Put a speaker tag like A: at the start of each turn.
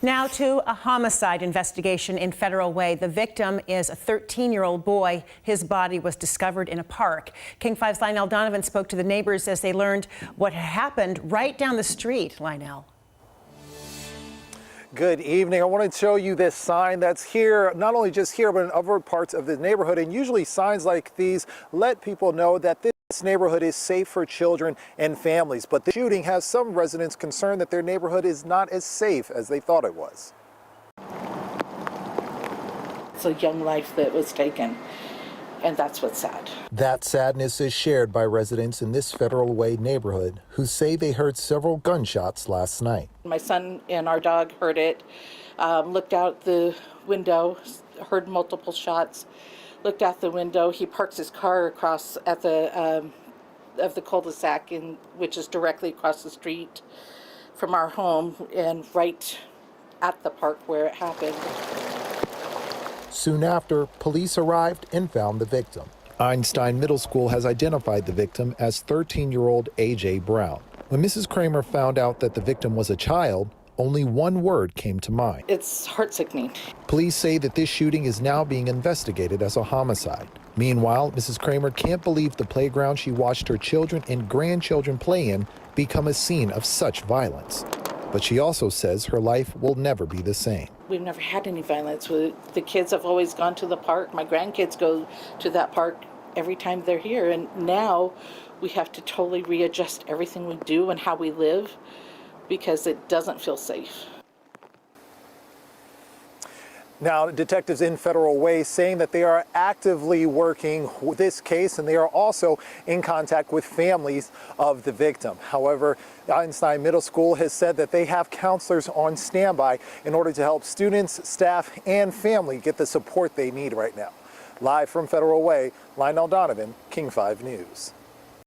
A: Now to a homicide investigation in Federal Way. The victim is a 13-year-old boy. His body was discovered in a park. King 5's Lionel Donovan spoke to the neighbors as they learned what had happened right down the street. Lionel.
B: Good evening. I want to show you this sign that's here, not only just here, but in other parts of the neighborhood. And usually signs like these let people know that this neighborhood is safe for children and families. But the shooting has some residents concerned that their neighborhood is not as safe as they thought it was.
C: It's a young life that was taken, and that's what's sad.
B: That sadness is shared by residents in this Federal Way neighborhood who say they heard several gunshots last night.
C: My son and our dog heard it, looked out the window, heard multiple shots, looked out the window. He parks his car across at the cul-de-sac, which is directly across the street from our home and right at the park where it happened.
B: Soon after, police arrived and found the victim. Einstein Middle School has identified the victim as 13-year-old A.J. Brown. When Mrs. Kramer found out that the victim was a child, only one word came to mind.
C: It's heart-sickening.
B: Police say that this shooting is now being investigated as a homicide. Meanwhile, Mrs. Kramer can't believe the playground she watched her children and grandchildren play in become a scene of such violence. But she also says her life will never be the same.
C: We've never had any violence. The kids have always gone to the park. My grandkids go to that park every time they're here. And now we have to totally readjust everything we do and how we live because it doesn't feel safe.
B: Now, detectives in Federal Way saying that they are actively working with this case, and they are also in contact with families of the victim. However, Einstein Middle School has said that they have counselors on standby in order to help students, staff, and family get the support they need right now. Live from Federal Way, Lionel Donovan, King 5 News.